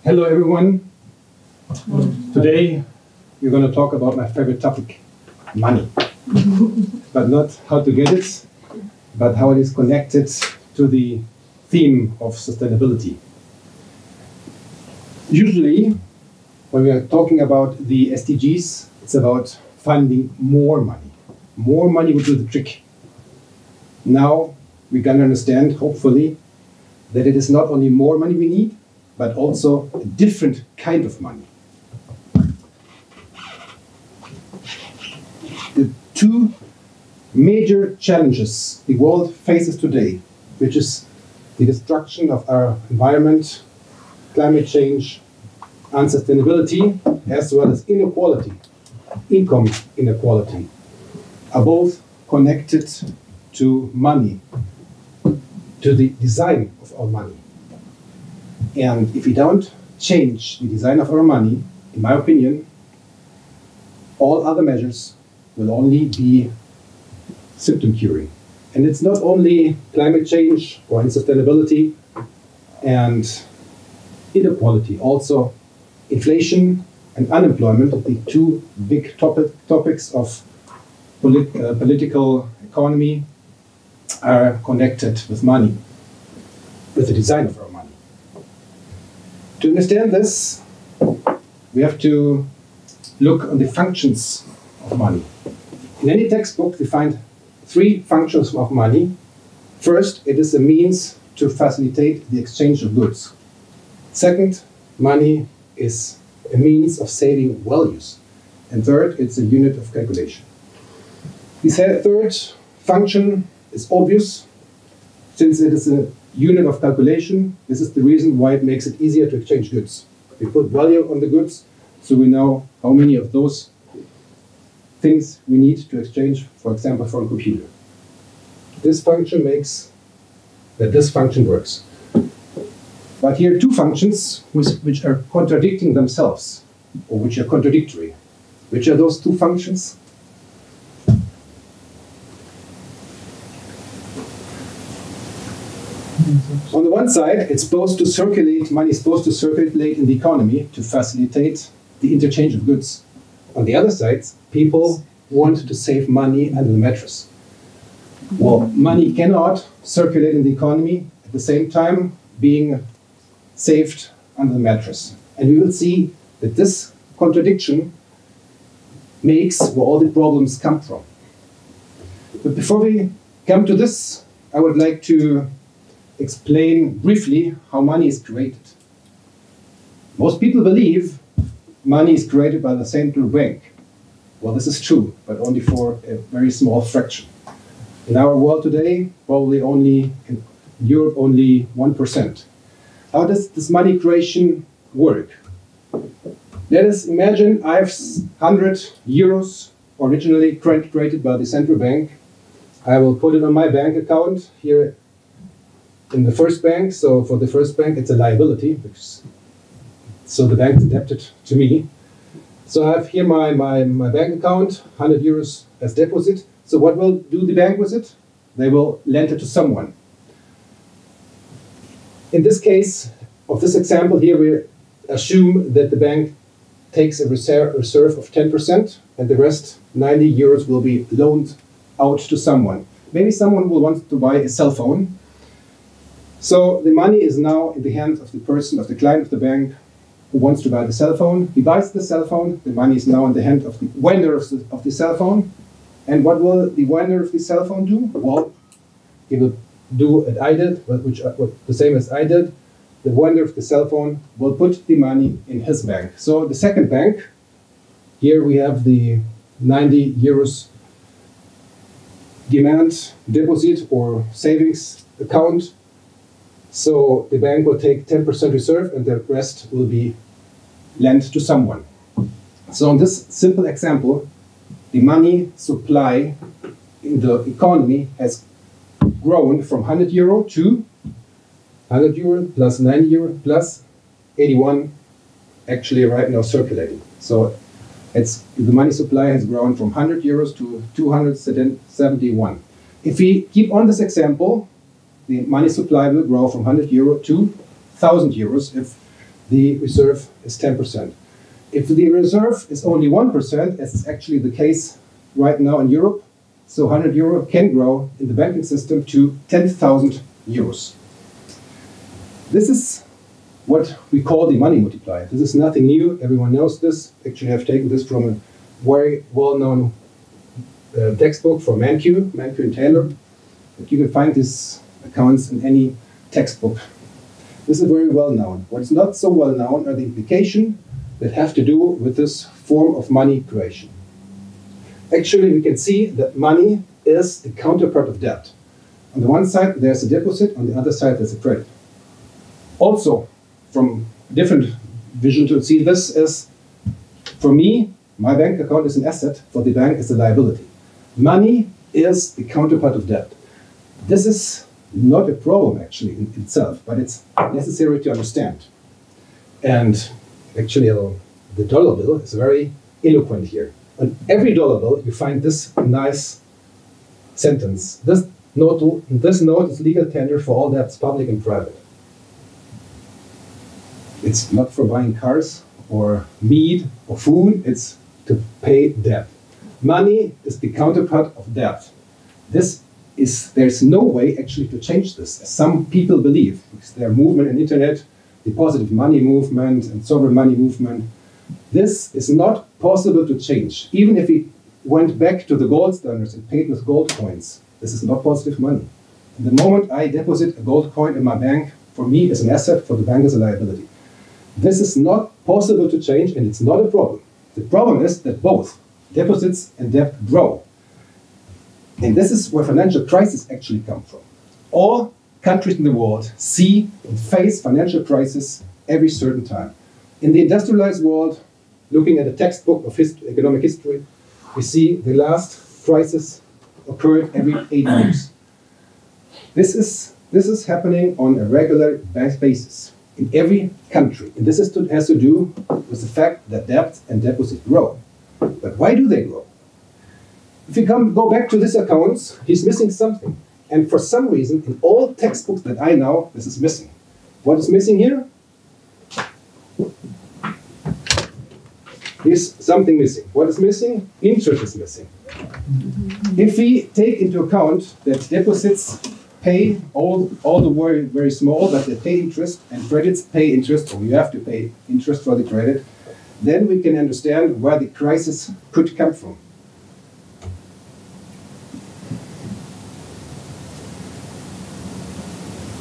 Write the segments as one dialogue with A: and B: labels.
A: Hello everyone. Today we're going to talk about my favorite topic, money. But not how to get it, but how it is connected to the theme of sustainability. Usually, when we are talking about the SDGs, it's about finding more money. More money will do the trick. Now we can understand, hopefully, that it is not only more money we need, but also a different kind of money. The two major challenges the world faces today, which is the destruction of our environment, climate change, and sustainability, as well as inequality, income inequality, are both connected to money, to the design of our money. And if we don't change the design of our money, in my opinion, all other measures will only be symptom curing. And it's not only climate change or unsustainability and inequality, also inflation and unemployment, the two big topics of political economy, are connected with money, with the design of our money. To understand this, we have to look on the functions of money. In any textbook, we find three functions of money. First, it is a means to facilitate the exchange of goods. Second, money is a means of saving values. And third, it's a unit of calculation. The third function is obvious. Since it is a unit of calculation, this is the reason why it makes it easier to exchange goods. We put value on the goods, so we know how many of those things we need to exchange, for example, for a computer. This function makes that this function works. But here are two functions which are contradicting themselves, or which are contradictory. Which are those two functions? On the one side, it's supposed to circulate, money is supposed to circulate in the economy to facilitate the interchange of goods. On the other side, people want to save money under the mattress. Well, money cannot circulate in the economy at the same time being saved under the mattress. And we will see that this contradiction makes where all the problems come from. But before we come to this, I would like to explain briefly how money is created. Most people believe money is created by the central bank. Well, this is true, but only for a very small fraction. In our world today, probably only in Europe, only 1%. How does this money creation work? Let us imagine I have 100 euros originally created by the central bank. I will put it on my bank account here in the first bank. So for the first bank, it's a liability, so the bank is indebted to me. So I have here my bank account, 100 euros as deposit. So what will do the bank with it? They will lend it to someone. In this case, of this example here, we assume that the bank takes a reserve of 10%, and the rest, 90 euros, will be loaned out to someone. Maybe someone will want to buy a cell phone. So the money is now in the hands of the person, of the client of the bank who wants to buy the cell phone. He buys the cell phone. The money is now in the hand of the vendor of the cell phone. And what will the vendor of the cell phone do? Well, he will do what I did, the same as I did. The vendor of the cell phone will put the money in his bank. So the second bank, here we have the 90 euros demand deposit or savings account. So the bank will take 10% reserve and the rest will be lent to someone. So in this simple example, the money supply in the economy has grown from 100 euro to 100 euro plus 90 euro plus 81 actually right now circulating. So the money supply has grown from 100 euros to 271. If we keep on this example, the money supply will grow from 100 euro to 1,000 euros if the reserve is 10%. If the reserve is only 1%, as is actually the case right now in Europe, so 100 euro can grow in the banking system to 10,000 euros. This is what we call the money multiplier. This is nothing new. Everyone knows this. Actually, I've taken this from a very well-known textbook from Mankiw and Taylor. But you can find these accounts in any textbook. This is very well known. What is not so well known are the implications that have to do with this form of money creation. Actually, we can see that money is the counterpart of debt. On the one side, there's a deposit. On the other side, there's a credit. Also, from a different vision to see this is, for me, my bank account is an asset. For the bank, it's a liability. Money is the counterpart of debt. This is not a problem, actually, in itself, but it's necessary to understand. And actually, the dollar bill is very eloquent here. On every dollar bill, you find this nice sentence. This note is legal tender for all debts, public and private. It's not for buying cars or meat or food, it's to pay debt. Money is the counterpart of debt. There's no way actually to change this, as some people believe, because their movement on the internet, the positive money movement and sovereign money movement, this is not possible to change. Even if we went back to the gold standards and paid with gold coins, this is not positive money. And the moment I deposit a gold coin in my bank, for me is an asset, for the bank is a liability. This is not possible to change, and it's not a problem. The problem is that both deposits and debt grow. And this is where financial crises actually come from. All countries in the world see and face financial crisis every certain time. In the industrialized world, looking at a textbook of economic history, we see the last crisis occurred every 8 years. This is happening on a regular basis in every country. And this has to do with the fact that debt and deposits grow. But why do they grow? If you go back to this account, he's missing something. And for some reason, in all textbooks that I know, this is missing. What is missing here? Here's something missing. What is missing? Interest is missing. If we take into account that deposits pay all the very, very small, but they pay interest, and credits pay interest, or you have to pay interest for the credit, then we can understand where the crisis could come from.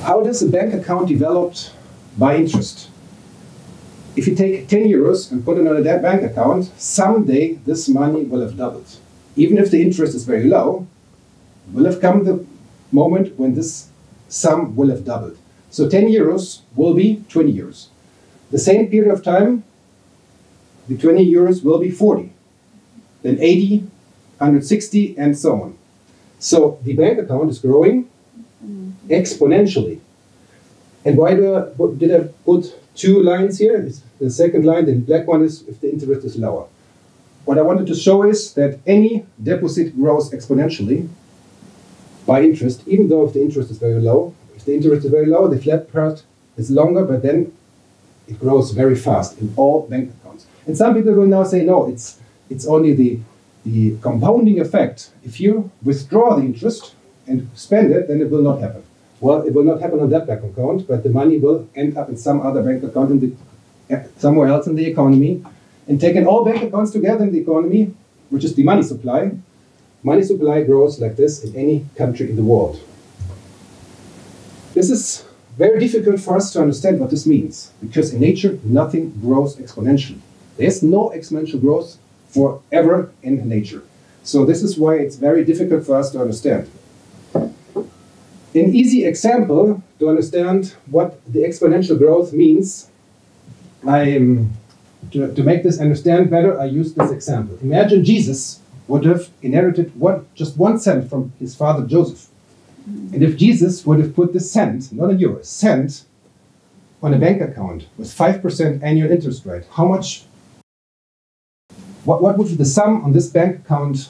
A: How does a bank account develop by interest? If you take 10 euros and put it on a bank account, someday this money will have doubled. Even if the interest is very low, will have come the moment when this sum will have doubled. So 10 euros will be 20 euros. The same period of time, the 20 euros will be 40, then 80, 160, and so on. So the bank account is growing exponentially. And why did I put 2 lines here? The second line, the black one, is if the interest is lower. What I wanted to show is that any deposit grows exponentially by interest, even though if the interest is very low. If the interest is very low, the flat part is longer, but then it grows very fast in all bank accounts. And some people will now say, no, it's only the compounding effect. If you withdraw the interest and spend it, then it will not happen. Well, it will not happen on that bank account, but the money will end up in some other bank account somewhere else in the economy. And taking all bank accounts together in the economy, which is the money supply grows like this in any country in the world. This is very difficult for us to understand what this means, because in nature, nothing grows exponentially. There's no exponential growth forever in nature. So this is why it's very difficult for us to understand. An easy example to understand what the exponential growth means, to make this understand better, I use this example. Imagine Jesus would have inherited just 1 cent from his father Joseph. And if Jesus would have put this cent, not a euro, cent, on a bank account with 5% annual interest rate, what would be the sum on this bank account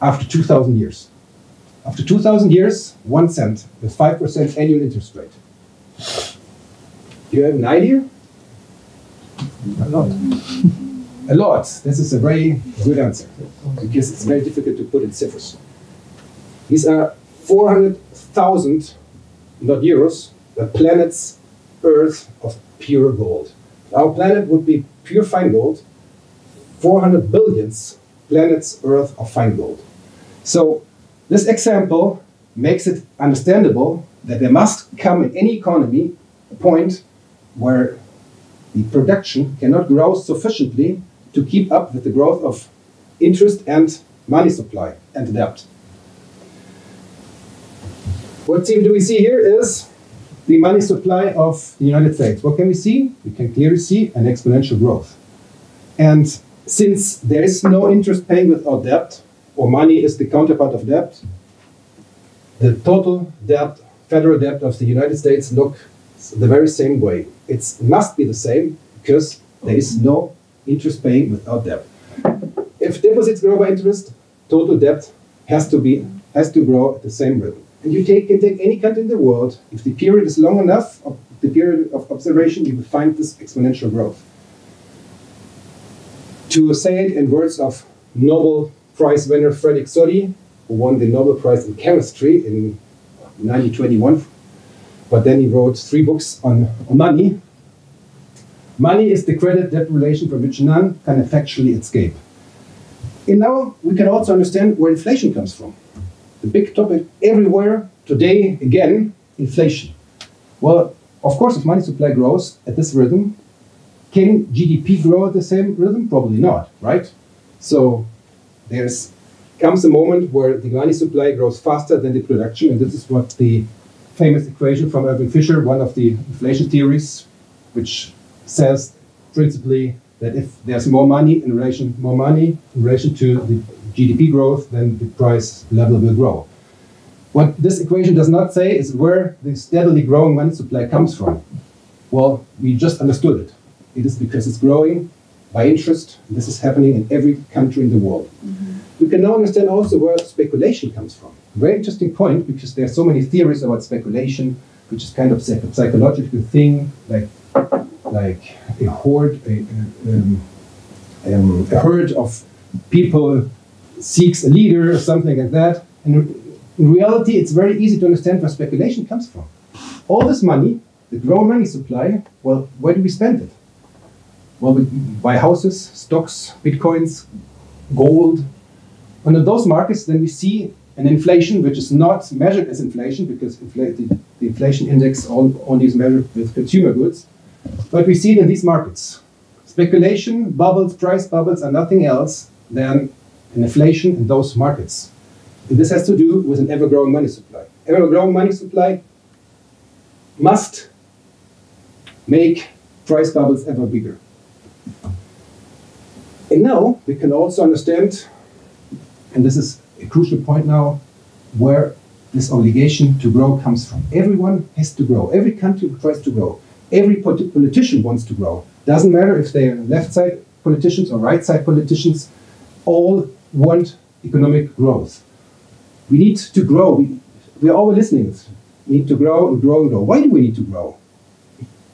A: after 2,000 years? After 2,000 years, 1 cent with 5% annual interest rate. Do you have an idea? A lot. A lot. This is a very good answer, because it's very difficult to put in ciphers. These are 400,000, not euros, but planets Earth of pure gold. Our planet would be pure fine gold, 400 billions planets Earth of fine gold. So this example makes it understandable that there must come in any economy a point where the production cannot grow sufficiently to keep up with the growth of interest and money supply and debt. What do we see here is the money supply of the United States. What can we see? We can clearly see an exponential growth. And since there is no interest paying without debt, or money is the counterpart of debt, the total debt, federal debt of the United States looks the very same way. It must be the same because there is no interest paying without debt. If deposits grow by interest, total debt has to grow at the same rhythm. And you can take any country in the world, if the period is long enough, the period of observation, you will find this exponential growth. To say it in words of Nobel Prize winner Frederick Soddy, who won the Nobel Prize in Chemistry in 1921, but then he wrote 3 books on money. Money is the credit-debt relation from which none can effectually escape. And now we can also understand where inflation comes from. The big topic everywhere today, again, inflation. Well, of course, if money supply grows at this rhythm, can GDP grow at the same rhythm? Probably not, right? So comes a moment where the money supply grows faster than the production, and this is what the famous equation from Irving Fisher, one of the inflation theories, which says principally that if there's more money in relation to the GDP growth, then the price level will grow. What this equation does not say is where the steadily growing money supply comes from. Well, we just understood it. It is because it's growing by interest. This is happening in every country in the world. We can now understand also where speculation comes from. A very interesting point, because there are so many theories about speculation, which is kind of a psychological thing, like a herd of people seeks a leader or something like that. And in reality, it's very easy to understand where speculation comes from. All this money, the growing money supply, well, where do we spend it? Well, we buy houses, stocks, bitcoins, gold. And in those markets, then we see an inflation which is not measured as inflation, because the inflation index only is measured with consumer goods. But we see it in these markets. Speculation, bubbles, price bubbles are nothing else than an inflation in those markets. And this has to do with an ever-growing money supply. Ever-growing money supply must make price bubbles ever bigger. And now we can also understand, and this is a crucial point now, where this obligation to grow comes from. Everyone has to grow. Every country tries to grow. Every politician wants to grow. Doesn't matter if they're left-side politicians or right-side politicians, all want economic growth. We need to grow. We are all listening. We need to grow and grow and grow. Why do we need to grow?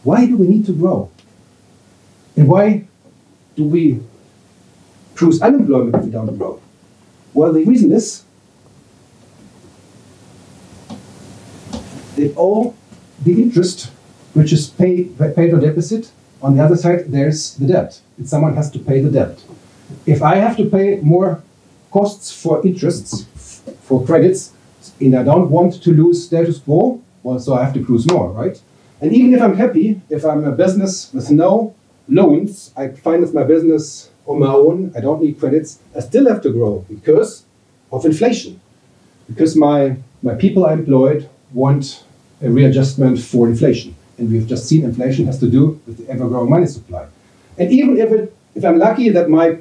A: Why do we need to grow? And why do we produce unemployment if we don't grow? Well, the reason is that all the interest which is paid or deficit, on the other side, there's the debt. And someone has to pay the debt. If I have to pay more costs for interests, for credits, and I don't want to lose status quo, well, so I have to produce more, right? And even if I'm happy, if I'm a business with no loans, I finance my business on my own, I don't need credits, I still have to grow because of inflation. Because my people I employed want a readjustment for inflation. And we've just seen inflation has to do with the ever-growing money supply. And even if I'm lucky that my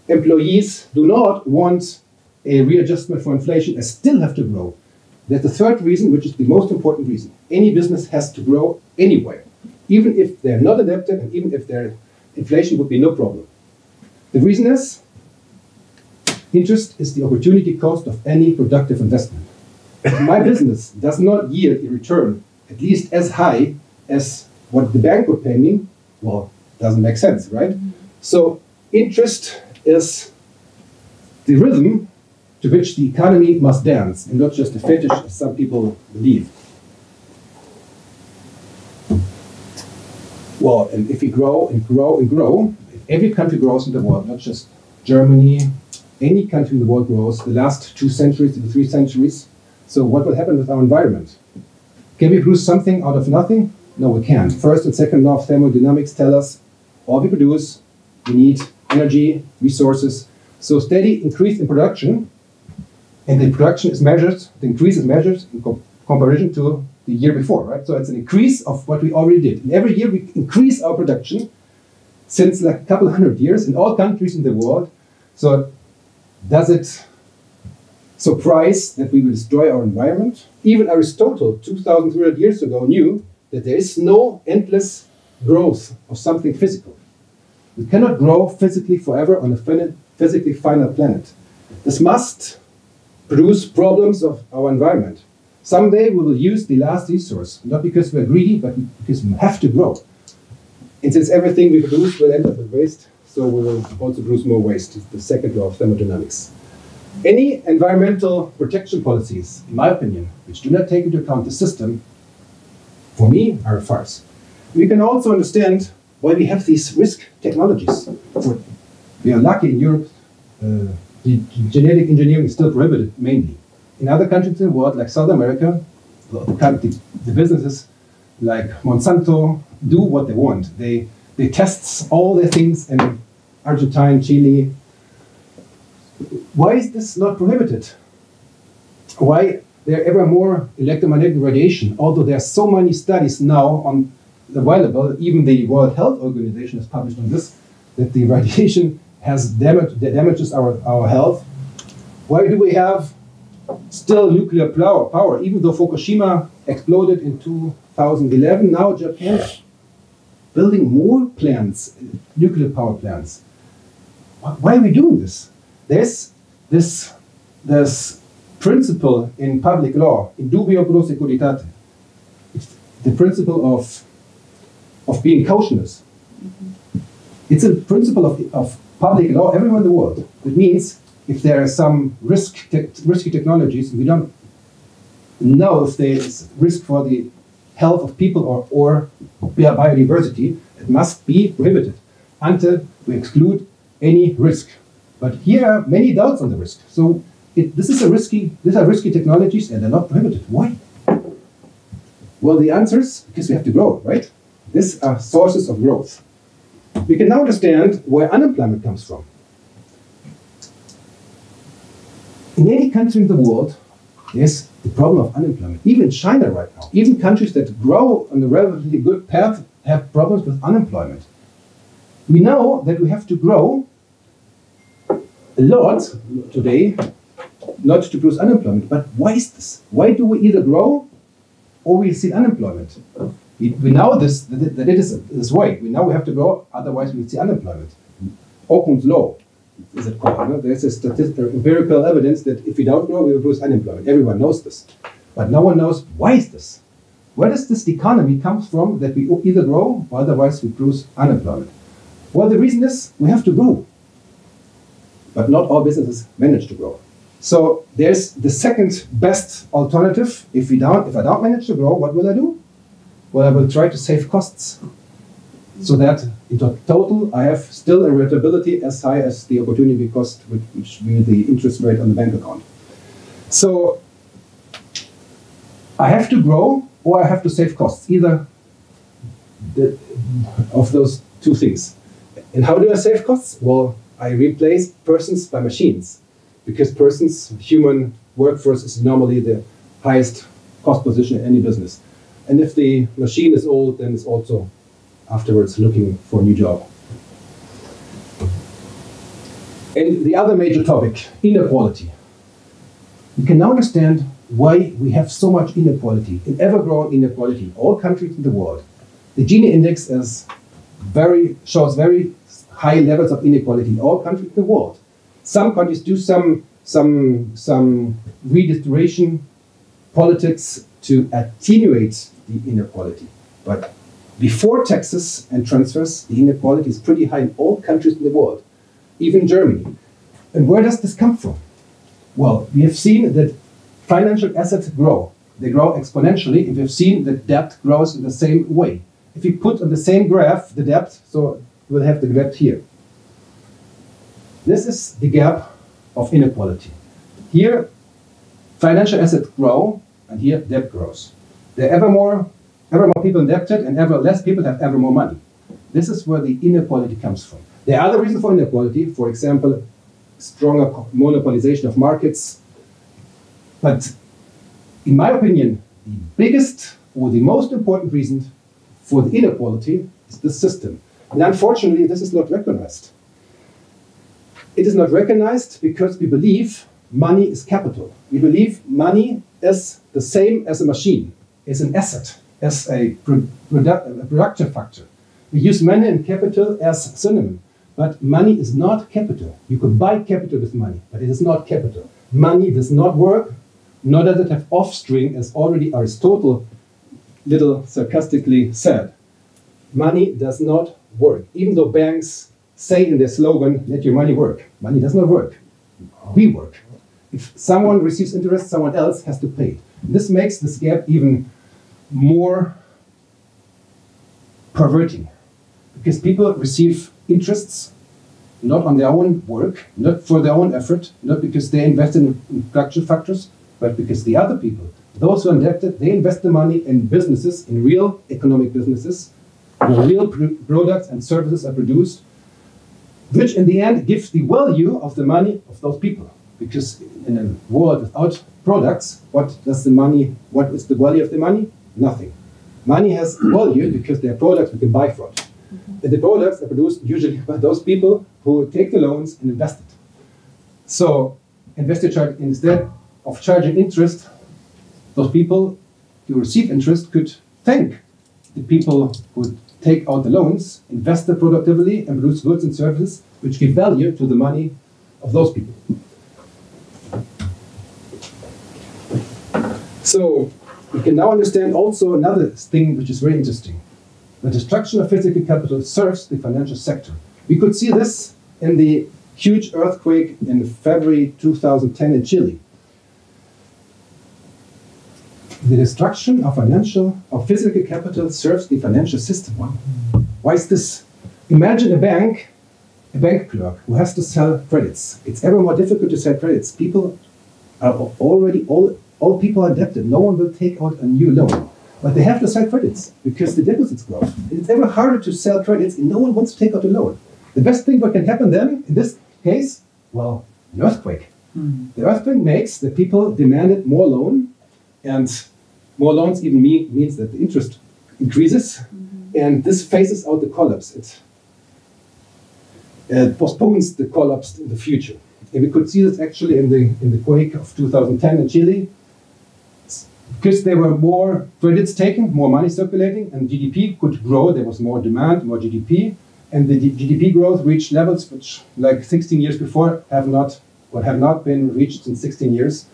A: employees do not want a readjustment for inflation, I still have to grow. There's the third reason, which is the most important reason. Any business has to grow anyway, even if they're not adapted and even if their inflation would be no problem. The reason is, interest is the opportunity cost of any productive investment. If my business does not yield a return at least as high as what the bank would pay me, well, Doesn't make sense, right? So interest is the rhythm to which the economy must dance, and not just a fetish, as some people believe. Well, and if we grow and grow and grow, if every country grows in the world, not just Germany, any country in the world grows, the last 2 centuries to 3 centuries, so what will happen with our environment? Can we produce something out of nothing? No, we can't. First and second law of thermodynamics tell us all we produce, we need energy, resources. So steady increase in production, and the production is measured, the increase is measured in comparison to the year before, right? So it's an increase of what we already did. And every year we increase our production since like a couple hundred years in all countries in the world. So does it surprise that we will destroy our environment? Even Aristotle, 2,300 years ago, knew that there is no endless growth of something physical. We cannot grow physically forever on a physically final planet. This must produce problems of our environment. Someday we will use the last resource, not because we're greedy, but because we have to grow. And since everything we produce will end up as waste, so we will also produce more waste. It's the second law of thermodynamics. Any environmental protection policies, in my opinion, which do not take into account the system, for me, are a farce. We can also understand why we have these risk technologies. We are lucky in Europe, the genetic engineering is still prohibited, mainly. In other countries in the world, like South America, the businesses like Monsanto do what they want. They test all their things in Argentina, Chile. Why is this not prohibited? Why there are ever more electromagnetic radiation? Although there are so many studies now available, even the World Health Organization has published on this, that the radiation damages our health. Why do we have still nuclear power? Even though Fukushima exploded in 2011, now Japan is building more plants, nuclear power plants. Why are we doing this? There's this principle in public law, in dubio pro securitate. It's the principle of being cautionless. It's a principle of public law everywhere in the world. It means if there are some risky technologies, we don't know if there is risk for the health of people or biodiversity, it must be prohibited until we exclude any risk. But here are many doubts on the risk. So these are risky technologies and they're not prohibited. Why? Well, the answer is because we have to grow, right? These are sources of growth. We can now understand where unemployment comes from. In any country in the world, there's the problem of unemployment. Even China right now, even countries that grow on a relatively good path have problems with unemployment. We know that we have to grow a lot today, not to produce unemployment. But why is this? Why do we either grow or we see unemployment? We know that it is this way. We know we have to grow, otherwise we see unemployment. Okun's law is it called? No? There's a empirical evidence that if we don't grow, we will produce unemployment. Everyone knows this. But no one knows why is this? Where does this economy come from that we either grow or otherwise we produce unemployment? Well, the reason is we have to grow. But not all businesses manage to grow. So there's the second best alternative. If I don't manage to grow, what will I do? Well, I will try to save costs so that in total I have still a rentability as high as the opportunity cost, which will be the interest rate on the bank account. So I have to grow or I have to save costs, either of those two things. And how do I save costs? Well, I replace persons by machines, because human workforce is normally the highest cost position in any business. And if the machine is old, then it's also afterwards looking for a new job. And the other major topic, inequality. We can now understand why we have so much inequality, an ever-growing inequality in all countries in the world. The Gini index shows very high levels of inequality in all countries in the world. Some countries do some redistribution politics to attenuate the inequality, but Before taxes and transfers, the inequality is pretty high in all countries in the world, even Germany. And where does this come from? Well, we have seen that financial assets grow. They grow exponentially, and we've seen that debt grows in the same way. If you put on the same graph the debt, so we'll have the debt here. This is the gap of inequality. Here, financial assets grow, and here debt grows. There are ever more people indebted, and ever less people have ever more money. This is where the inequality comes from. There are other reasons for inequality, for example, stronger monopolization of markets. But in my opinion, the biggest or the most important reason for the inequality is the system. And unfortunately, this is not recognized. It is not recognized because we believe money is capital. We believe money is the same as a machine, is an asset, as a productive factor. We use money and capital as synonym, but money is not capital. You could buy capital with money, but it is not capital. Money does not work, nor does it have offspring, as already Aristotle little sarcastically said. Money does not work. Even though banks say in their slogan, let your money work. Money does not work. We work. If someone receives interest, someone else has to pay it. This makes this gap even more perverting, because people receive interests not on their own work, not for their own effort, not because they invest in production factors, but because the other people, those who are indebted, they invest the money in businesses, in real economic businesses, where real products and services are produced, which in the end gives the value of the money of those people. Because in a world without products, what is the value of the money? Nothing. Money has value because there are products we can buy from. And the products are produced usually by those people who take the loans and invest it. So investors charge, instead of charging interest, those people who receive interest could thank the people who take out the loans, invest it productively, and produce goods and services which give value to the money of those people. So we can now understand also another thing which is very interesting. The destruction of physical capital serves the financial sector. We could see this in the huge earthquake in February 2010 in Chile. The destruction of physical capital serves the financial system. Why is this? Imagine a bank clerk who has to sell credits. It's ever more difficult to sell credits. People are already, all people are indebted. No one will take out a new loan. But they have to sell credits because the deposits grow. It's ever harder to sell credits and no one wants to take out a loan. The best thing that can happen then, in this case, well, an earthquake. The earthquake makes the people demanded more loan, and more loans even means that the interest increases, and this phases out the collapse. It postpones the collapse in the future. And we could see this actually in the quake of 2010 in Chile, because there were more credits taken, more money circulating, and GDP could grow. There was more demand, more GDP, and the GDP growth reached levels which, like 16 years before, have not been reached in 16 years.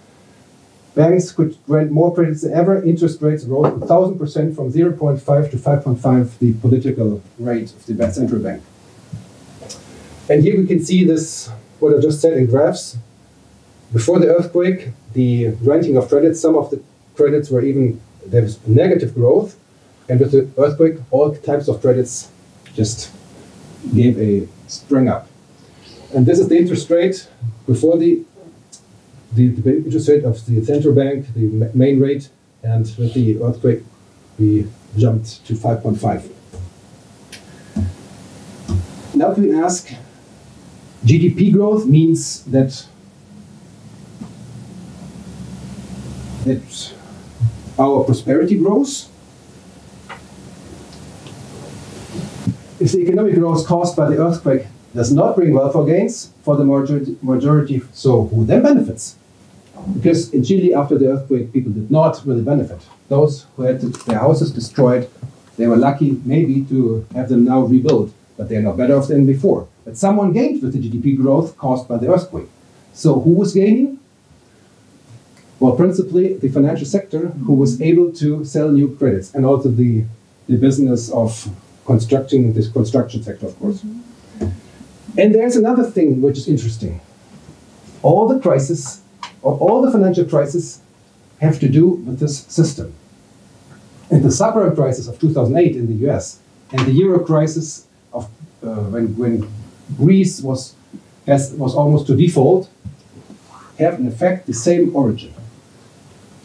A: Banks could grant more credits than ever. Interest rates rose 1,000% from 0.5 to 5.5, the political rate of the central bank. And here we can see this, what I just said in graphs. Before the earthquake, the granting of credits, some of the credits were even, there was negative growth, and with the earthquake, all types of credits just sprang up. And this is the interest rate before the interest rate of the central bank, the main rate, and with the earthquake, we jumped to 5.5. Now we ask, GDP growth means that our prosperity grows. If the economic growth caused by the earthquake does not bring welfare gains for the majority, so who then benefits? Because in Chile, after the earthquake, people did not really benefit. Those who had their houses destroyed, they were lucky maybe to have them now rebuilt, but they're not better off than before. But someone gained with the GDP growth caused by the earthquake. So who was gaining? Well, principally the financial sector, who was able to sell new credits, and also the the business of constructing this construction sector, of course. And there's another thing which is interesting. All the crises, or all the financial crises, have to do with this system. And the subprime crisis of 2008 in the US and the euro crisis of when Greece was almost to default have in effect the same origin.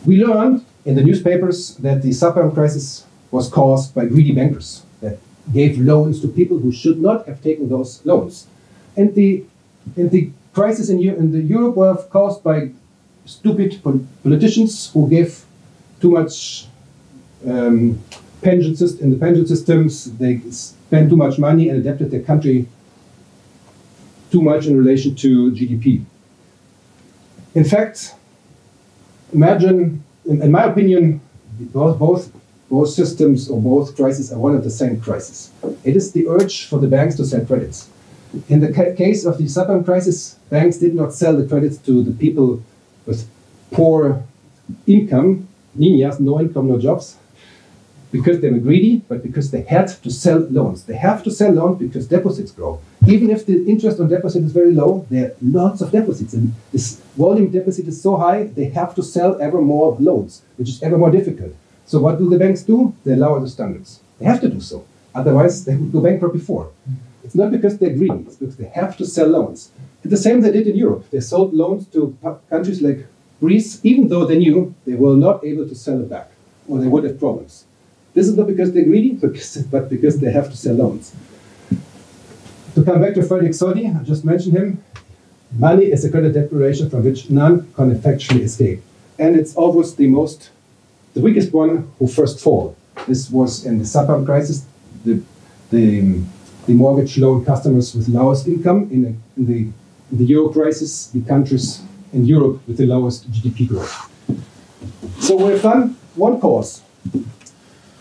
A: We learned in the newspapers that the subprime crisis was caused by greedy bankers that gave loans to people who should not have taken those loans. And the crisis in Europe were caused by stupid politicians who gave too much in the pension systems. They spent too much money and adapted their country too much in relation to GDP. In fact, imagine, in my opinion, both systems or both crises are one of the same crisis. It is the urge for the banks to sell credits. In the case of the subprime crisis, banks did not sell the credits to the people with poor income, niñas, no income, no jobs, because they were greedy, but because they had to sell loans. They have to sell loans because deposits grow. Even if the interest on deposit is very low, there are lots of deposits. And this volume deposit is so high, they have to sell ever more loans, which is ever more difficult. So what do the banks do? They lower the standards. They have to do so. Otherwise, they would go bankrupt before. It's not because they're greedy, it's because they have to sell loans. And the same they did in Europe. They sold loans to countries like Greece, even though they knew they were not able to sell it back, or they would have problems. This is not because they're greedy, but because they have to sell loans. To come back to Frederick Soddy, I just mentioned him. Money is a credit declaration from which none can effectually escape. And it's always the weakest one who first fall. This was in the subprime crisis, the mortgage loan customers with lowest income. In the euro crisis, the countries in Europe with the lowest GDP growth. So we've done one course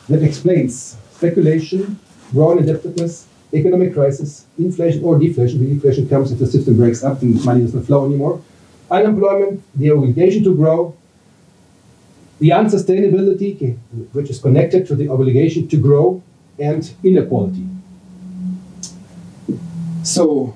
A: that explains speculation, growing indebtedness, economic crisis, inflation or deflation. The deflation comes if the system breaks up and money doesn't flow anymore. Unemployment, the obligation to grow, the unsustainability, which is connected to the obligation to grow, and inequality. So,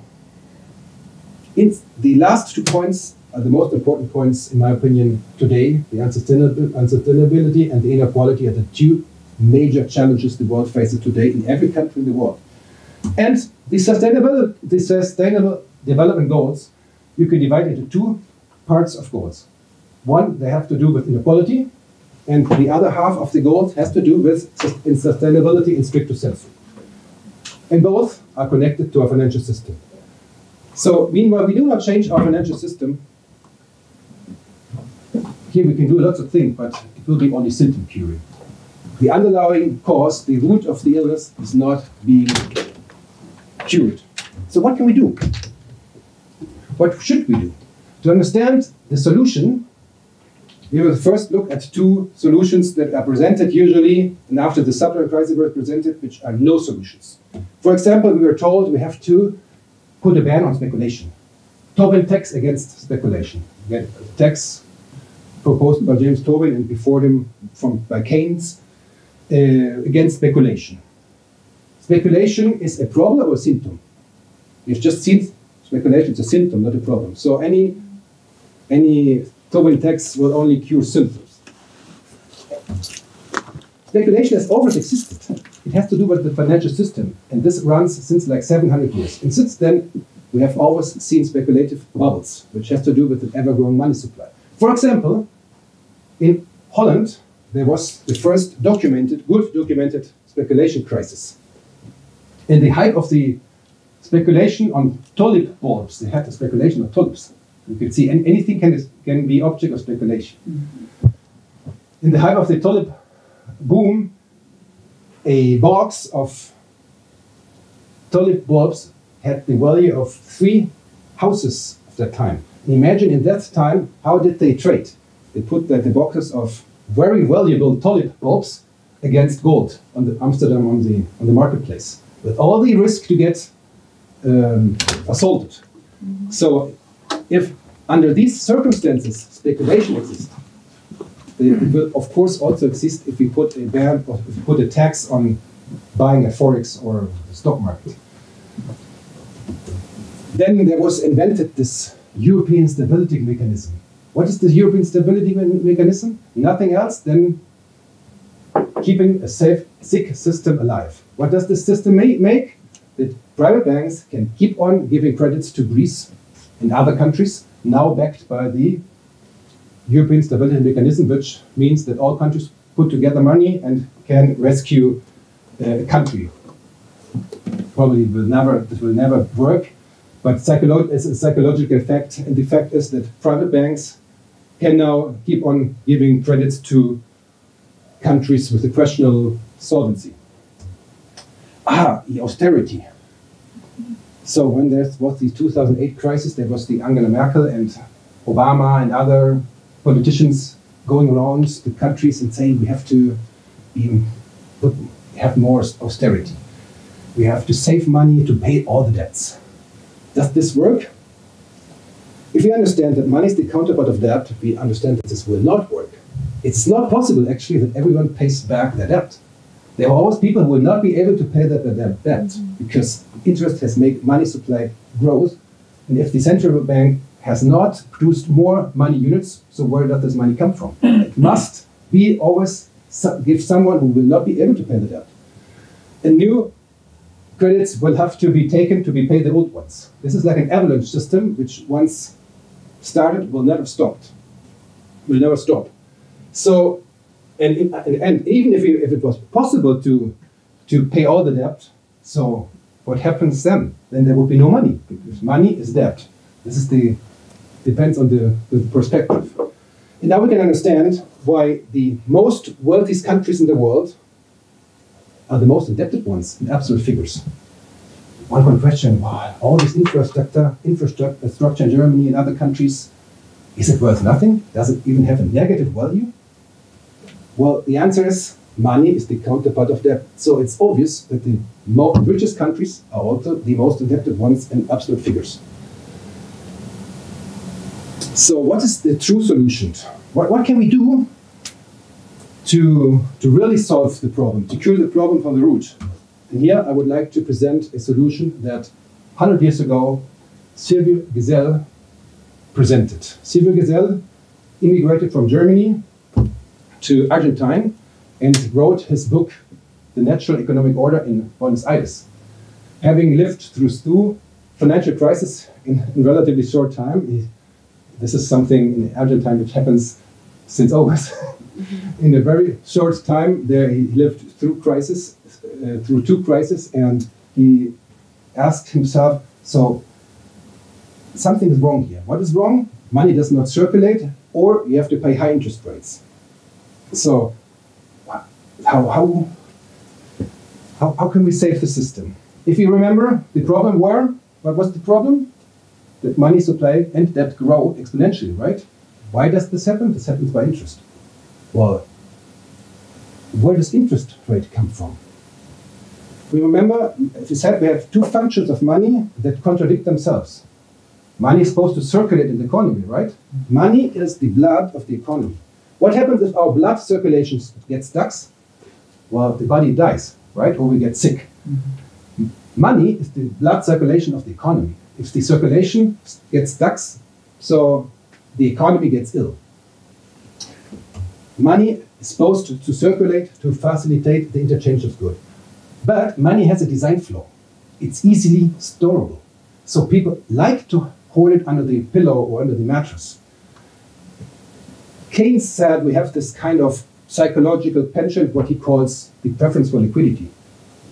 A: the last 2 points are the most important points, in my opinion, today. The unsustainability and the inequality are the two major challenges the world faces today in every country in the world. And the sustainable development goals, you can divide into two parts of goals. One, they have to do with inequality, and the other half of the goals has to do with sustainability in stricto sensu. And both are connected to our financial system. So, meanwhile, we do not change our financial system. Here we can do lots of things, but it will be only symptom curing. The underlying cause, the root of the illness, is not being cured. So what can we do? What should we do? To understand the solution, we will first look at two solutions that are presented usually, and after the subprime crisis were presented, which are no solutions. For example, we were told we have to put a ban on speculation. Tobin tax against speculation. Again, a tax proposed by James Tobin and before him by Keynes against speculation. Speculation is a problem or a symptom? We've just seen speculation is a symptom, not a problem. So any Tobin tax will only cure symptoms. Speculation has always existed. It has to do with the financial system, and this runs since like 700 years. And since then, we have always seen speculative bubbles, which has to do with the ever-growing money supply. For example, in Holland, there was the first good documented speculation crisis. In the height of the speculation on tulip bulbs, they had the speculation of tulips. You can see anything can be object of speculation. Mm-hmm. In the height of the tulip boom, a box of tulip bulbs had the value of 3 houses at that time. Imagine in that time, how did they trade? They put the boxes of very valuable tulip bulbs against gold on Amsterdam on the marketplace, with all the risk to get assaulted. Mm-hmm. So, if under these circumstances speculation exists, It will, of course, also exist if we put a ban, or if we put a tax on buying a forex or stock market. Then there was invented this European stability mechanism. What is the European stability mechanism? Nothing else than keeping a sick system alive. What does this system make? That private banks can keep on giving credits to Greece and other countries, now backed by the European stability mechanism, which means that all countries put together money and can rescue a country. Probably this will never work, but it's a psychological effect, and the fact is that private banks can now keep on giving credits to countries with a questionable solvency. The austerity. So when there was the 2008 crisis, there was the Angela Merkel and Obama and other politicians going around the countries and saying we have to have more austerity. We have to save money to pay all the debts. Does this work? If we understand that money is the counterpart of debt, we understand that this will not work. It's not possible, actually, that everyone pays back their debt. There are always people who will not be able to pay their debt because interest has made money supply growth. And if the central bank has not produced more money units, so where does this money come from? It must be always give someone who will not be able to pay the debt. And new credits will have to be taken to be paid the old ones. This is like an avalanche system, which once started will never stop. Will never stop. So, and even if it was possible to pay all the debt, so what happens then? Then there would be no money, because money is debt. This is depends on the perspective. And now we can understand why the most wealthiest countries in the world are the most indebted ones in absolute figures. One can question, wow, all this infrastructure in Germany and other countries, is it worth nothing? Does it even have a negative value? Well, the answer is money is the counterpart of debt. So it's obvious that the richest countries are also the most indebted ones in absolute figures. So what is the true solution? What can we do to really solve the problem, to cure the problem from the root? And here I would like to present a solution that 100 years ago Silvio Gesell presented. Silvio Gesell immigrated from Germany to Argentina and wrote his book, The Natural Economic Order in Buenos Aires. Having lived through two financial crises in relatively short time, this is something in Argentina which happens since always. In a very short time, there he lived through two crises, and he asked himself, so something is wrong here. What is wrong? Money does not circulate, or you have to pay high interest rates. So how can we save the system? If you remember, the problem what was the problem? That money supply and debt grow exponentially, right? Why does this happen? This happens by interest. Well, where does interest rate come from? We remember, if we said we have two functions of money that contradict themselves. Money is supposed to circulate in the economy, right? Money is the blood of the economy. What happens if our blood circulation gets stuck? Well, the body dies, right? Or we get sick. Mm-hmm. Money is the blood circulation of the economy. If the circulation gets stuck, so the economy gets ill. Money is supposed to circulate to facilitate the interchange of goods. But money has a design flaw. It's easily storable. So people like to hold it under the pillow or under the mattress. Keynes said we have this kind of psychological penchant, what he calls the preference for liquidity.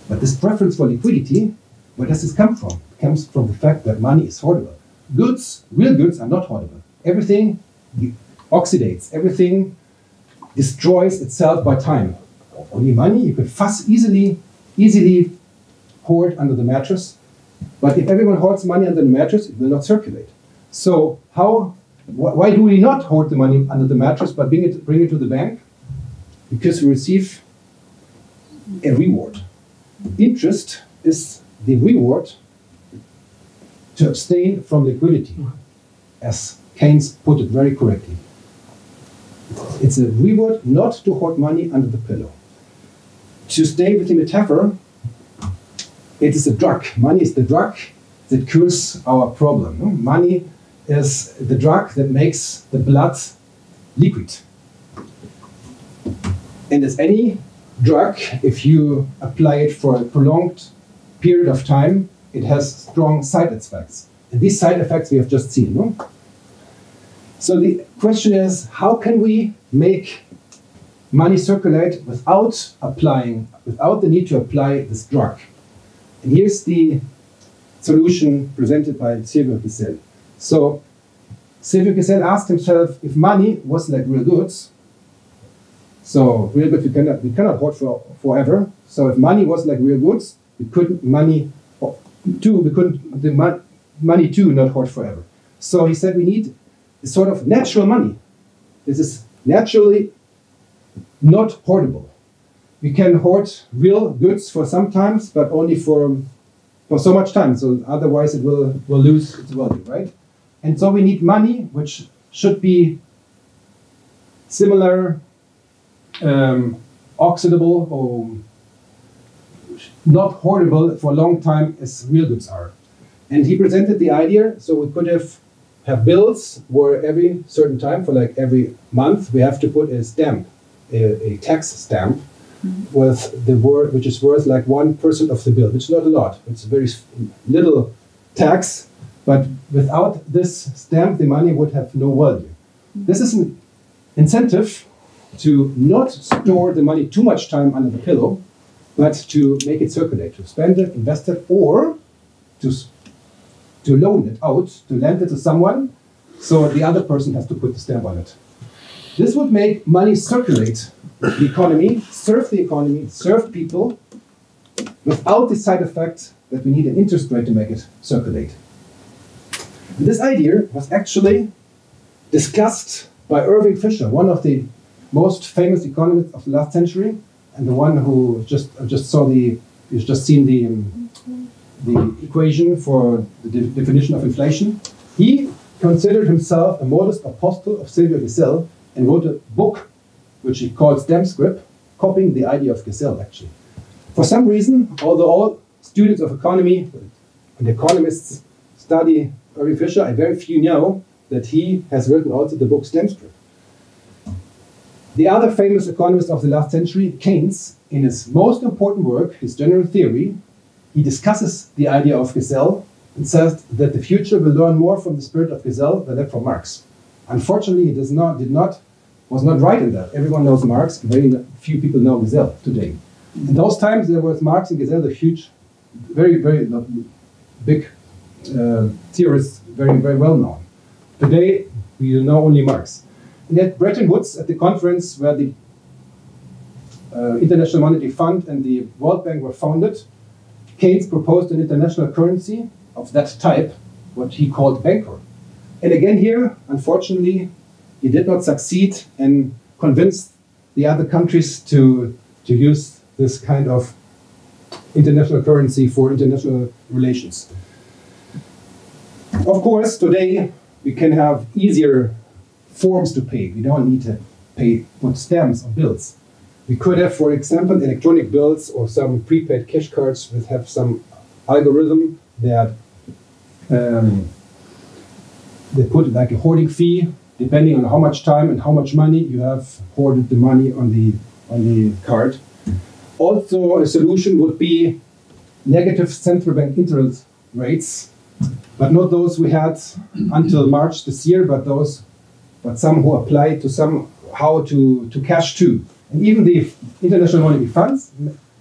A: But this preference for liquidity, where does this come from? It comes from the fact that money is hoardable. Goods, real goods, are not hoardable. Everything oxidates, everything destroys itself by time. Only money you can easily hoard under the mattress. But if everyone hoards money under the mattress, it will not circulate. So why do we not hoard the money under the mattress but bring it to the bank? Because we receive a reward. Interest is the reward to abstain from liquidity, as Keynes put it very correctly. It's a reward not to hoard money under the pillow. To stay with the metaphor, it is a drug. Money is the drug that cures our problem. No? Money is the drug that makes the blood liquid. And as any drug, if you apply it for a prolonged period of time, it has strong side effects. And these side effects we have just seen. No? So the question is, how can we make money circulate without the need to apply this drug? And here's the solution presented by Silvio Gesell. So Silvio Gesell asked himself, if money was like real goods, so real goods we cannot hoard forever. So if money was like real goods, money too not hoard forever. So he said we need a sort of natural money. This is naturally not hoardable. We can hoard real goods for some times, but only for so much time. So otherwise it will lose its value, right? And so we need money which should be similar, oxidable, or not hoardable for a long time as real goods are. And he presented the idea, so we could have bills where every certain time, for like every month, we have to put a stamp, a tax stamp, with the word which is worth like 1% of the bill, which is not a lot. It's very little tax, but without this stamp, the money would have no value. This is an incentive to not store the money too much time under the pillow, but to make it circulate, to spend it, invest it, or to loan it out, to lend it to someone, so the other person has to put the stamp on it. This would make money circulate the economy, serve people, without the side effect that we need an interest rate to make it circulate. And this idea was actually discussed by Irving Fisher, one of the most famous economists of the last century, and the one who you've just seen the equation for the definition of inflation. He considered himself a modest apostle of Silvio Gesell and wrote a book which he called Stamp Script, copying the idea of Gesell, actually. For some reason, although all students of economy and economists study Irving Fisher, very few know that he has written also the book Stamp Script. The other famous economist of the last century, Keynes, in his most important work, his General Theory, he discusses the idea of Gesell and says that the future will learn more from the spirit of Gesell than from Marx. Unfortunately, he was not right in that. Everyone knows Marx, very few people know Gesell today. In those times, there was Marx and Gesell, the huge, very, very big theorists, very, very well known. Today, we know only Marx. And at Bretton Woods, at the conference where the International Monetary Fund and the World Bank were founded, Keynes proposed an international currency of that type, what he called Bancor. And again here, unfortunately, he did not succeed and convince the other countries to use this kind of international currency for international relations. Of course, today we can have easier forms to pay. We don't need to put stamps on bills. We could have, for example, electronic bills or some prepaid cash cards that have some algorithm that they put like a hoarding fee, depending on how much time and how much money you have hoarded the money on the card. Also, a solution would be negative central bank interest rates, but not those we had until March this year, but some who apply to somehow to cash too. And even the International Monetary Funds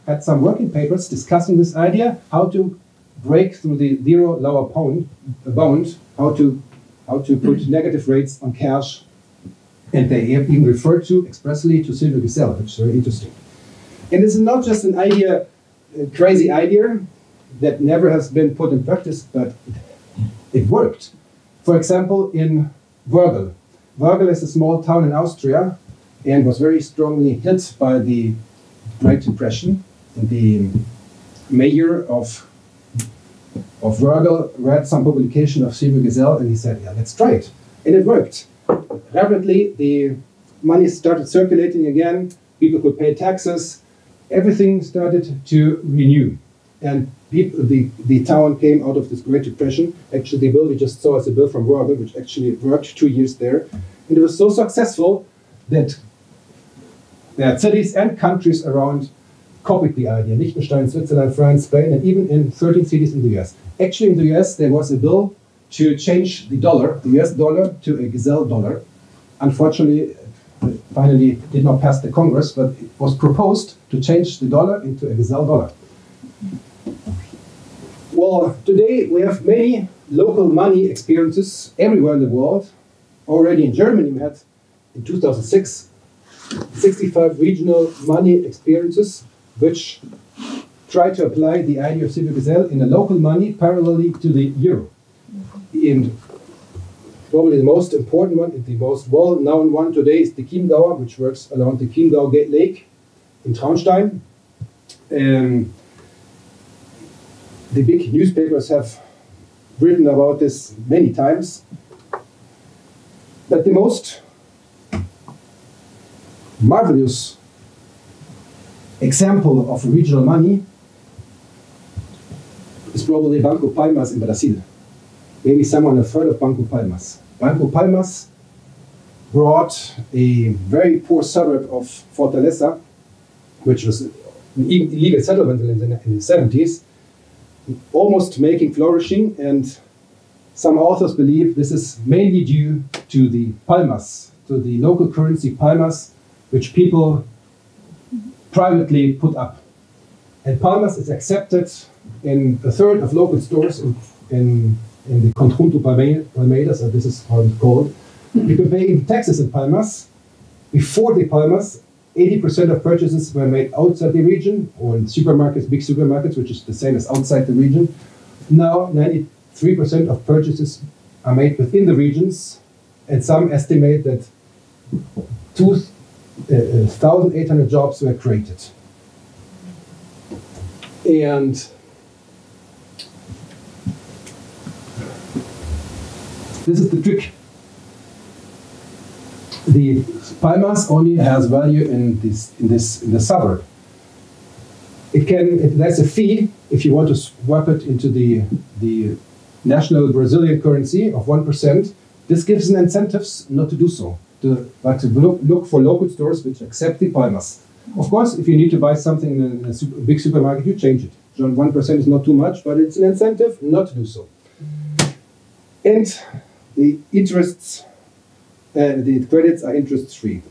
A: had some working papers discussing this idea, how to break through the zero lower bound, how to put negative rates on cash. And they even referred to expressly to Silvio Gesell, which is very interesting. And this is not just an idea, a crazy idea that never has been put in practice, but it worked. For example, in Wörgl. Wörgl is a small town in Austria and was very strongly hit by the Great Depression. And the mayor of Wörgl read some publication of Silvio Gesell and he said, yeah, let's try it. And it worked. Rapidly, the money started circulating again, people could pay taxes, everything started to renew. And people, the town came out of this Great Depression. Actually, the bill we just saw is a bill from Röhrl, which actually worked 2 years there. And it was so successful that cities and countries around copied the idea. Liechtenstein, Switzerland, France, Spain, and even in 13 cities in the US. Actually, in the US, there was a bill to change the dollar, the US dollar, to a gazelle dollar. Unfortunately, finally did not pass the Congress, but it was proposed to change the dollar into a gazelle dollar. Well, today we have many local money experiences everywhere in the world. Already in Germany, we had, in 2006, 65 regional money experiences, which try to apply the idea of civic gazelle in a local money parallelly to the euro. And probably the most important one, the most well-known one today is the Chiemgauer, which works along the Chiemgau Lake in Traunstein. The big newspapers have written about this many times. But the most marvelous example of regional money is probably Banco Palmas in Brazil. Maybe someone has heard of Banco Palmas. Banco Palmas brought a very poor suburb of Fortaleza, which was an illegal settlement in the 70s, almost making flourishing, and some authors believe this is mainly due to the palmas, to the local currency palmas, which people privately put up. And palmas is accepted in a third of local stores in the Conjunto Palmeiras, so this is how it's called. You can pay taxes in palmas. Before the palmas, 80% of purchases were made outside the region, or in supermarkets, big supermarkets, which is the same as outside the region. Now, 93% of purchases are made within the regions, and some estimate that 2,800 jobs were created. And this is the trick. The palmas only has value in the suburb. There's a fee if you want to swap it into the national Brazilian currency of 1%. This gives an incentives not to do so, but to look for local stores which accept the palmas. Of course, if you need to buy something in a big supermarket, you change it. So 1% is not too much, but it's an incentive not to do so. And the interests. The credits are interest-free.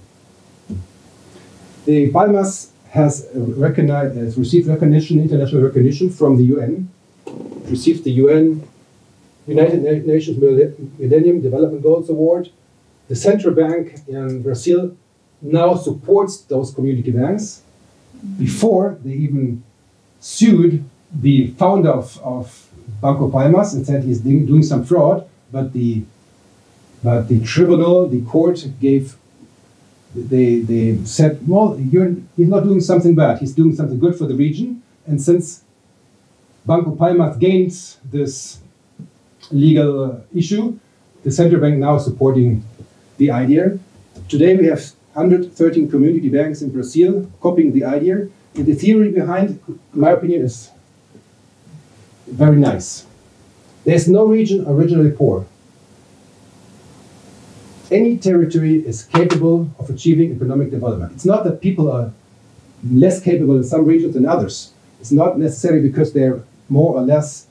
A: The Palmas has received recognition, international recognition from the UN. It received the United Nations Millennium Development Goals Award. The central bank in Brazil now supports those community banks. Before, they even sued the founder of Banco Palmas and said he's doing some fraud, but the tribunal, the court they said, well, he's not doing something bad, he's doing something good for the region. And since Banco Palmas gained this legal issue, the central bank now is supporting the idea. Today we have 113 community banks in Brazil copying the idea. And the theory behind, in my opinion, is very nice. There's no region originally poor. Any territory is capable of achieving economic development. It's not that people are less capable in some regions than others. It's not necessarily because they're more or less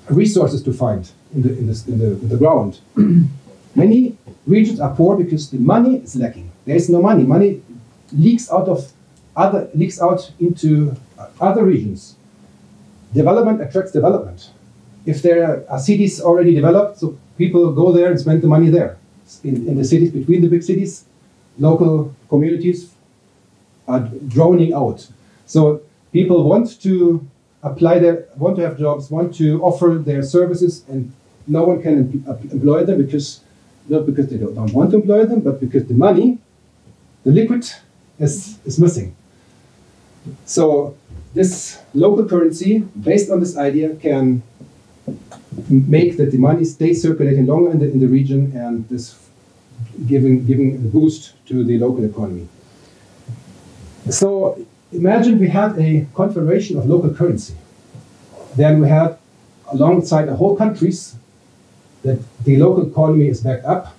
A: resources to find in the ground. Many regions are poor because the money is lacking. There is no money. Money leaks out into other regions. Development attracts development. If there are cities already developed, so people go there and spend the money there. In the cities, between the big cities, local communities are drowning out. So people want to want to have jobs, want to offer their services, and no one can employ them not because they don't want to employ them, but because the money, the liquid, is missing. So this local currency, based on this idea, can make that the money stays circulating longer in the region, and this giving a boost to the local economy. So imagine we had a confederation of local currency. Then we had, alongside the whole countries, that the local economy is backed up,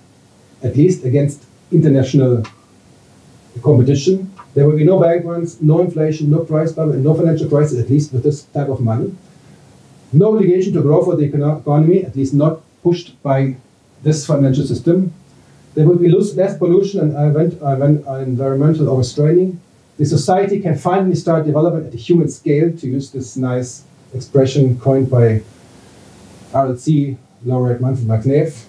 A: at least against international competition. There will be no bank runs, no inflation, no price bubble, and no financial crisis, at least with this type of money. No obligation to grow for the economy, at least not pushed by this financial system. There will be less pollution and environmental overstraining. The society can finally start development at a human scale, to use this nice expression coined by RLC laureate Manfred Max Neef,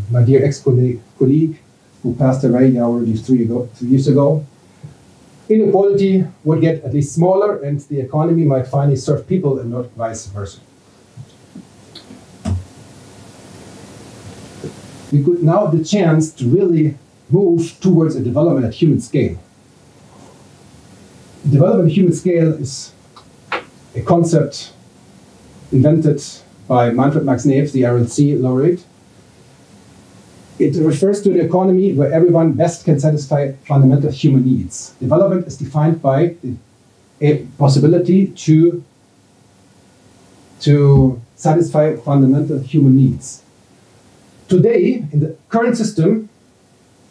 A: my dear ex-colleague who passed away already 3 years ago. Inequality would get at least smaller, and the economy might finally serve people and not vice versa. We could now have the chance to really move towards a development at human scale. Development at human scale is a concept invented by Manfred Max Neef, the RLC laureate. It refers to an economy where everyone best can satisfy fundamental human needs. Development is defined by a possibility to satisfy fundamental human needs. Today, in the current system,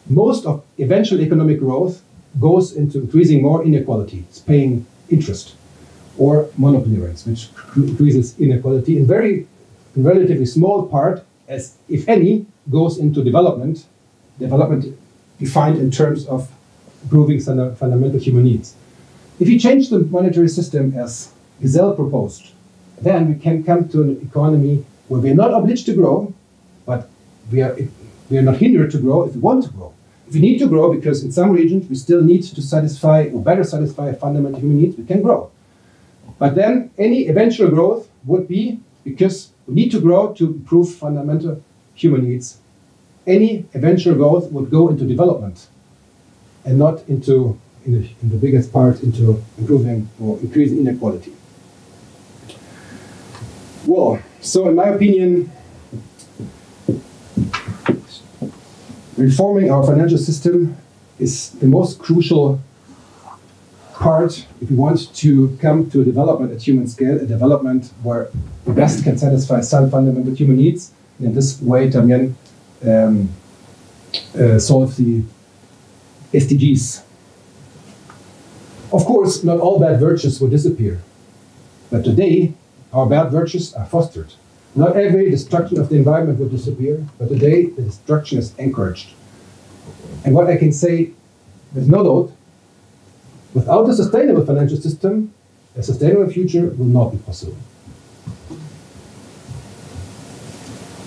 A: most of eventual economic growth goes into increasing more inequality. It's paying interest or monopoly rates, which increases inequality. In relatively small part, as if any, goes into development. Development defined in terms of improving fundamental human needs. If you change the monetary system as Giselle proposed, then we can come to an economy where we are not obliged to grow, but we are not hindered to grow if we want to grow. If we need to grow, because in some regions we still need to satisfy or better satisfy fundamental human needs, we can grow. But then any eventual growth would be because we need to grow to improve fundamental human needs. Any eventual growth would go into development and not into, in the biggest part, into improving or increasing inequality. Well, so in my opinion, reforming our financial system is the most crucial part if we want to come to a development at human scale, a development where we best can satisfy some fundamental human needs. And in this way, Damien solved the SDGs. Of course, not all bad virtues will disappear. But today, our bad virtues are fostered. Not every destruction of the environment will disappear, but today the destruction is encouraged. And what I can say with no doubt, without a sustainable financial system, a sustainable future will not be possible.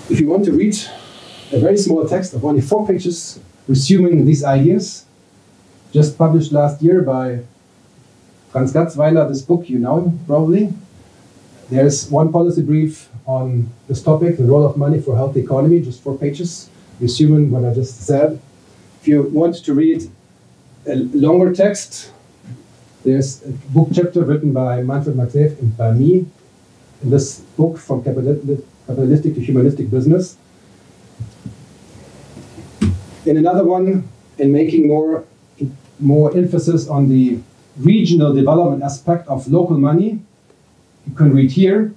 A: If you want to read a very small text of only 4 pages resuming these ideas, just published last year by Franz Gatzweiler, this book you know probably. There's one policy brief on this topic, the role of money for a healthy economy, just 4 pages, resuming what I just said. If you want to read a longer text, there's a book chapter written by Manfred Max Neef and by me in this book, From Capitalistic to Humanistic Business. In another one, in making more emphasis on the regional development aspect of local money, you can read here.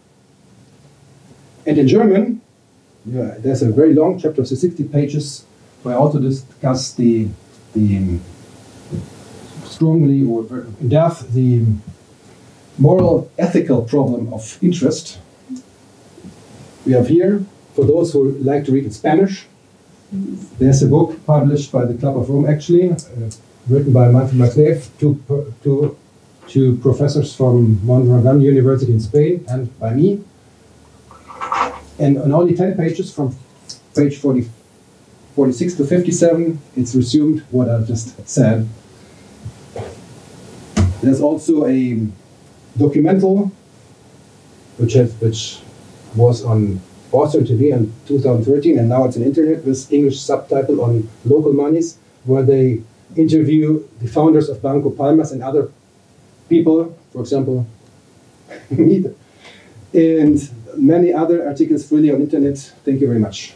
A: And in German, there's a very long chapter of 60 pages where I also discuss the strongly or in depth the moral ethical problem of interest. We have here, for those who like to read in Spanish, there's a book published by the Club of Rome, actually, written by Manfred Max Neef, two professors from Mondragon University in Spain, and by me. And on only 10 pages, from page 46 to 57, it's resumed what I just said. There's also a documental, which was on Austrian TV in 2013, and now it's on internet with English subtitle on local monies, where they interview the founders of Banco Palmas and other people, for example, me, and many other articles freely on internet. Thank you very much.